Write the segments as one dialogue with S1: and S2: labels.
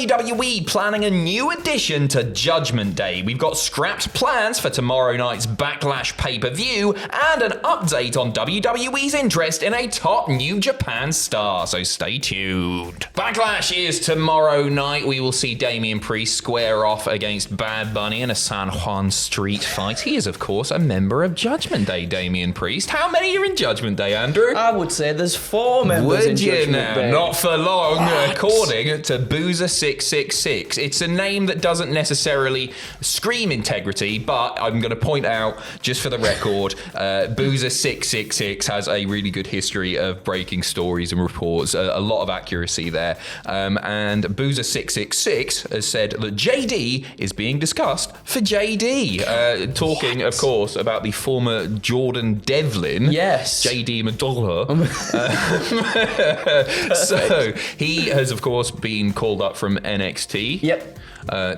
S1: WWE planning a new addition to Judgment Day. We've got scrapped plans for tomorrow night's Backlash pay-per-view and an update on WWE's interest in a top New Japan star, so stay tuned. Backlash is tomorrow night. We will see Damian Priest square off against Bad Bunny in a San Juan street fight. He is, of course, a member of Judgment Day, Damian Priest. How many are in Judgment Day, Andrew?
S2: I would say there's 4 members in Judgment Day.
S1: Not for long, according to Boozer666. It's a name that doesn't necessarily scream integrity, but I'm going to point out, just for the record, Boozer666 has a really good history of breaking stories and reports, a lot of accuracy there. And Boozer666 has said that JD is being discussed for JD. Talking, of course, about the former Jordan Devlin.
S2: Yes.
S1: JD McDonough. So he has, of course, been called up from NXT.
S2: Yep.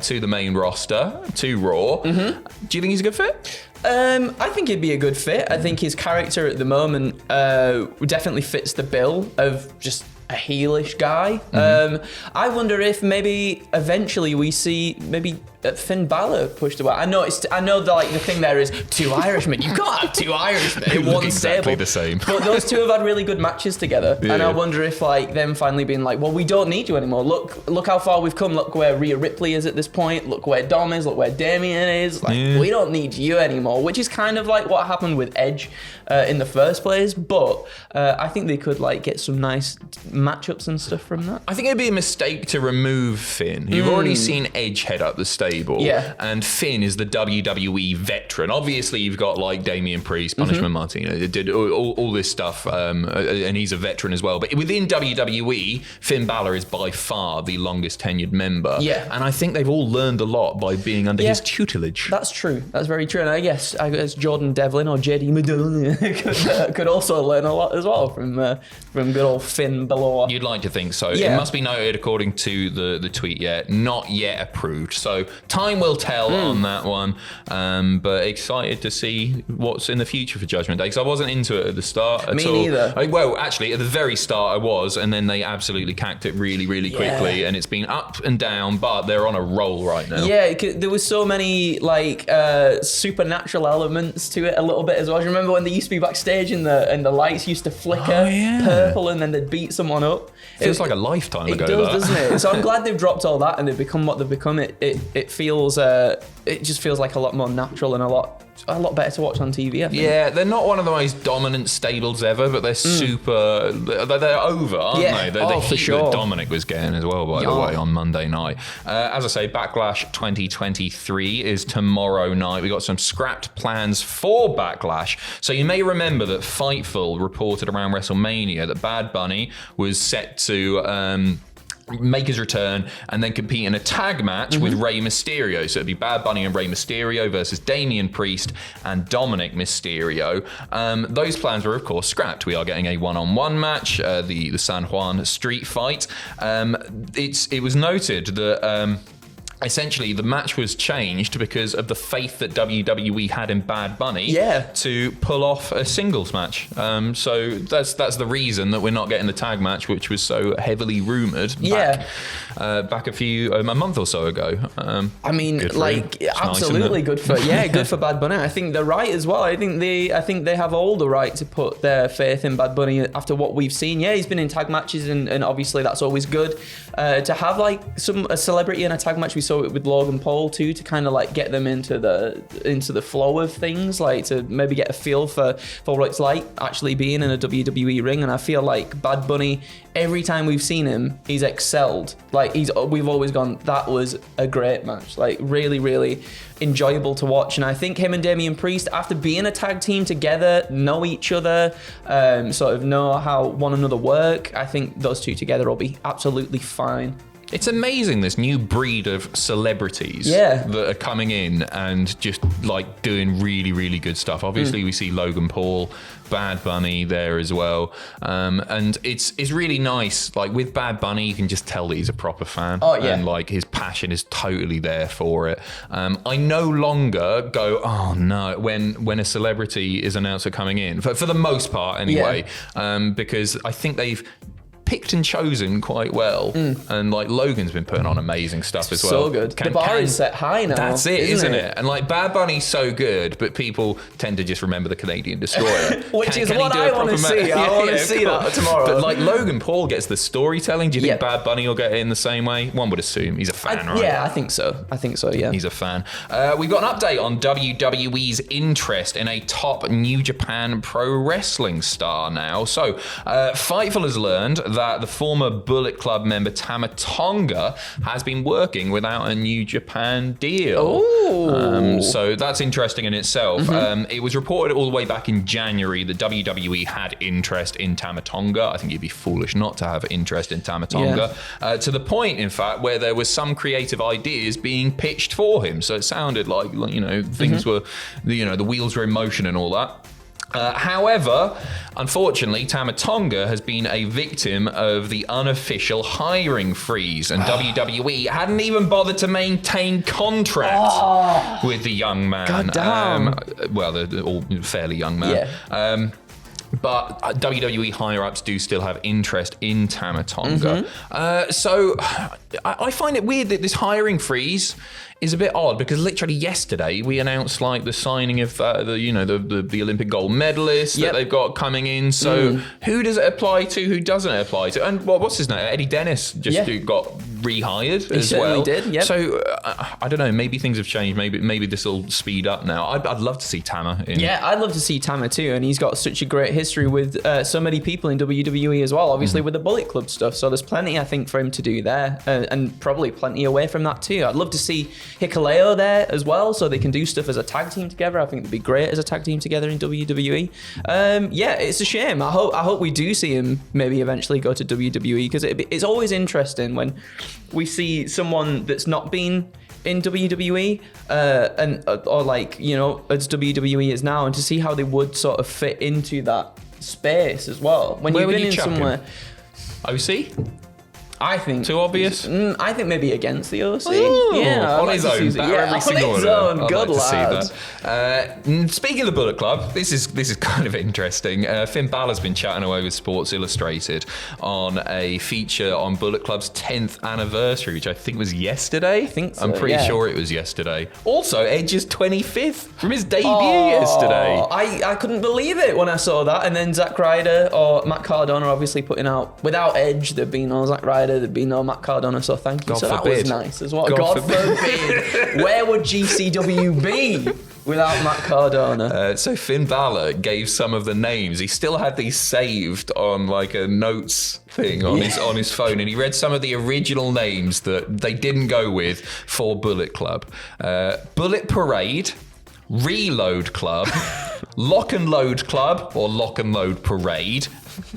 S1: To the main roster, to Raw. Mm-hmm. Do you think he's a good fit?
S2: I think he'd be a good fit. I think his character at the moment definitely fits the bill of just a heelish guy. Mm-hmm. I wonder if maybe eventually we see maybe Finn Balor pushed away. I know the thing there is 2 Irishmen. You can't have 2 Irishmen in one
S1: exactly
S2: stable.
S1: The same.
S2: But those two have had really good matches together,
S1: yeah.
S2: And I wonder if them finally being like, well, we don't need you anymore. Look how far we've come. Look where Rhea Ripley is at this point. Look where Dom is. Look where Damien is. We don't need you anymore. Which is kind of like what happened with Edge in the first place. But I think they could get some nice matchups and stuff from that.
S1: I think it'd be a mistake to remove Finn. You've already seen Edge head up the stable,
S2: yeah.
S1: And Finn is the WWE veteran. Obviously, you've got Damian Priest, Punishment Martinez, did all this stuff, and he's a veteran as well. But within WWE, Finn Balor is by far the longest tenured member.
S2: Yeah.
S1: And I think they've all learned a lot by being under his tutelage.
S2: That's true. That's very true. And I guess Jordan Devlin or JD McDonough could also learn a lot as well from good old Finn Balor.
S1: You'd like to think so.
S2: Yeah.
S1: It must be noted, according to the tweet, not yet approved. So time will tell on that one. But excited to see what's in the future for Judgment Day, because I wasn't into it at the start at all.
S2: Me neither.
S1: Well, actually, at the very start I was, and then they absolutely cacked it really, really quickly, and it's been up and down, but they're on a roll right now.
S2: Yeah, there was so many supernatural elements to it a little bit as well. Do you remember when they used to be backstage and the lights used to flicker purple and then they'd beat someone up?
S1: Feels like a lifetime ago.
S2: It does, doesn't it? So I'm glad they've dropped all that and they've become what they've become. It feels it just feels like a lot more natural and a lot better to watch on TV, I think.
S1: Yeah, they're not one of the most dominant stables ever, but they're super. They're over, aren't they? They're the
S2: for
S1: heat
S2: sure.
S1: that Dominic was getting as well, by the way, on Monday night. As I say, Backlash 2023 is tomorrow night. We got some scrapped plans for Backlash. So you may remember that Fightful reported around WrestleMania that Bad Bunny was set to make his return and then compete in a tag match with Rey Mysterio. So it'd be Bad Bunny and Rey Mysterio versus Damian Priest and Dominic Mysterio. Those plans were, of course, scrapped. We are getting a one-on-one match, the San Juan street fight. It was noted that essentially the match was changed because of the faith that WWE had in Bad Bunny to pull off a singles match. So that's the reason that we're not getting the tag match, which was so heavily rumoured back a month or so ago.
S2: I mean, absolutely good for Bad Bunny. I think they're right as well. I think they have all the right to put their faith in Bad Bunny after what we've seen. Yeah, he's been in tag matches and obviously that's always good. To have a celebrity in a tag match, we saw it with Logan Paul too, to kind of get them into the flow of things, to maybe get a feel for what it's like actually being in a WWE ring. And I feel like Bad Bunny, every time we've seen him, he's excelled. We've always gone, that was a great match. Really, really enjoyable to watch. And I think him and Damian Priest, after being a tag team together, know each other, sort of know how one another work. I think those two together will be absolutely fine.
S1: It's amazing, this new breed of celebrities that are coming in and just doing really, really good stuff. Obviously, we see Logan Paul, Bad Bunny there as well. And it's really nice. With Bad Bunny, you can just tell that he's a proper fan. Oh, yeah. And his passion is totally there for it. I no longer go, oh no, when a celebrity is announced coming in, for the most part anyway, because I think they've picked and chosen quite well. And like Logan's been putting on amazing stuff as well.
S2: So good. The bar is set high now.
S1: That's it, isn't it? And like Bad Bunny's so good, but people tend to just remember the Canadian Destroyer.
S2: Which is what I want to see. I want to see that tomorrow.
S1: But like Logan Paul gets the storytelling. Do you think Bad Bunny will get it in the same way? One would assume. He's a fan, right?
S2: Yeah, I think so. Yeah.
S1: He's a fan. We've got an update on WWE's interest in a top New Japan Pro Wrestling star now. So, Fightful has learned that the former Bullet Club member Tama Tonga has been working without a New Japan deal. So that's interesting in itself. It was reported all the way back in January that WWE had interest in Tama Tonga. I think you'd be foolish not to have interest in Tama Tonga. To the point, in fact, where there was some creative ideas being pitched for him. So it sounded like, you know, things were, you know, the wheels were in motion and all that. However, unfortunately, Tama Tonga has been a victim of the unofficial hiring freeze, and WWE hadn't even bothered to maintain contract with the young man.
S2: God damn.
S1: Well, they're all fairly young man. But WWE higher-ups do still have interest in Tama Tonga. So I find it weird that this hiring freeze is a bit odd, because literally yesterday we announced like the signing of the Olympic gold medalist that they've got coming in. So who does it apply to? Who doesn't it apply to? And what's his name? Eddie Dennis just got rehired as well.
S2: He did.
S1: So I don't know. Maybe things have changed. Maybe this will speed up now. I'd love to see Tama in.
S2: Yeah, I'd love to see Tama too, and he's got such a great history with so many people in WWE as well. Obviously with the Bullet Club stuff. So there's plenty, I think, for him to do there, and probably plenty away from that too. I'd love to see Hikuleo there as well, so they can do stuff as a tag team together. I think it'd be great as a tag team together in WWE. It's a shame. I hope we do see him maybe eventually go to WWE, because it's always interesting when we see someone that's not been in WWE or like, you know, as WWE is now, and to see how they would sort of fit into that space as well. When you've been in somewhere.
S1: OC?
S2: I think
S1: too obvious.
S2: I think maybe against the OC.
S1: On his own.
S2: Good lad.
S1: Speaking of the Bullet Club, this is kind of interesting. Finn Balor's been chatting away with Sports Illustrated on a feature on Bullet Club's 10th anniversary, which I think was yesterday.
S2: I think so,
S1: I'm pretty sure it was yesterday. Also, Edge's 25th from his debut yesterday.
S2: I couldn't believe it when I saw that. And then Zack Ryder or Matt Cardona obviously putting out, without Edge, there'd been no Zack Ryder, there'd be no Matt Cardona, so thank you.
S1: God
S2: so
S1: forbid.
S2: That was nice as well. God forbid. Where would GCW be without Matt Cardona?
S1: So Finn Balor gave some of the names. He still had these saved on like a notes thing on his phone, and he read some of the original names that they didn't go with for Bullet Club. Bullet Parade, Reload Club, Lock and Load Club, or Lock and Load Parade,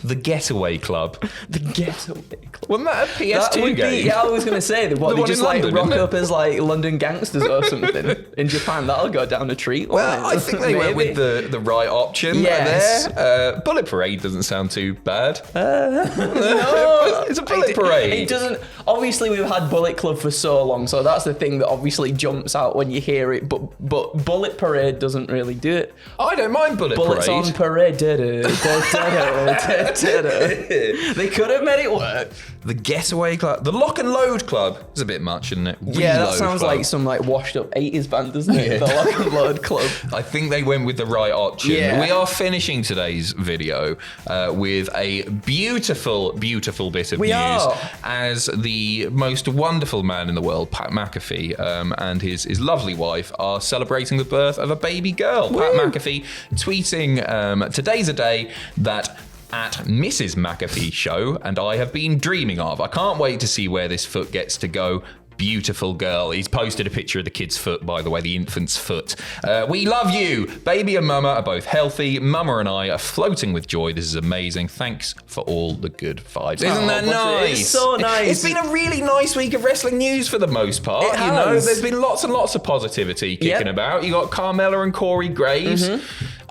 S1: the Getaway Club.
S2: The Getaway Club.
S1: Wasn't that a PS2 game?
S2: I was going to say, they just like London, rock up as like London gangsters or something. In Japan, that'll go down a treat.
S1: Well, I think they went with the right option there. Bullet Parade doesn't sound too bad.
S2: No.
S1: It's a Bullet Parade.
S2: It doesn't. Obviously, we've had Bullet Club for so long, so that's the thing that obviously jumps out when you hear it. But Bullet Parade doesn't really do it.
S1: I don't mind Bullet
S2: Bullets
S1: Parade.
S2: On parade. They could have made it work.
S1: The Getaway Club. The Lock and Load Club is a bit much, isn't it?
S2: That sounds like some like washed up 80s band, doesn't it? The Lock and Load Club.
S1: I think they went with the right option.
S2: Yeah.
S1: We are finishing today's video with a beautiful, beautiful bit of news as the most wonderful man in the world, Pat McAfee, and his lovely wife are celebrating the birth of a baby girl. Woo! Pat McAfee tweeting, today's a day that at Mrs. McAfee show and I have been dreaming of. I can't wait to see where this foot gets to go. Beautiful girl. He's posted a picture of the kid's foot, by the way, the infant's foot. We love you. Baby and Mama are both healthy. Mama and I are floating with joy. This is amazing. Thanks for all the good vibes. Isn't that nice?
S2: It's so nice.
S1: It's been a really nice week of wrestling news for the most part.
S2: It has.
S1: There's been lots and lots of positivity kicking about. You got Carmella and Corey Graves.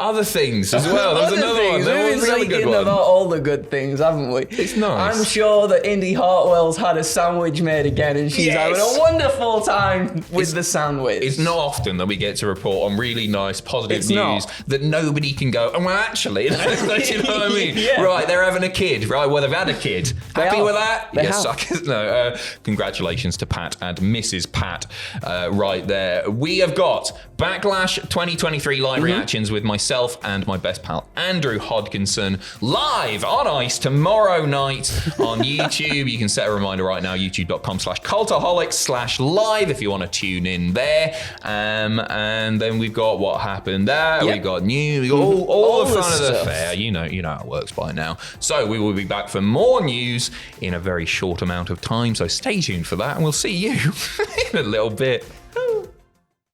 S1: other things as well. There's another
S2: things.
S1: one.
S2: We've been speaking about all the good things, haven't we?
S1: It's nice.
S2: I'm sure that Indy Hartwell's had a sandwich made again, and she's having a wonderful time with the sandwich.
S1: It's not often that we get to report on really nice, positive news that nobody can go, oh, well, actually, you know what I mean?
S2: Yeah.
S1: Right, they're having a kid. Right, well, they've had a kid. Happy with that?
S2: They
S1: You
S2: have.
S1: suckers. No, congratulations to Pat and Mrs. Pat right there. We have got Backlash 2023 live reactions with myself and my best pal, Andrew Hodkinson, live on ice tomorrow night on YouTube. You can set a reminder right now, youtube.com/cultaholic/live if you want to tune in there. And then we've got what happened there.
S2: Yep.
S1: We've got news. We've got all the fun of the
S2: stuff.
S1: fair. You know how it works by now. So we will be back for more news in a very short amount of time. So stay tuned for that, and we'll see you in a little bit.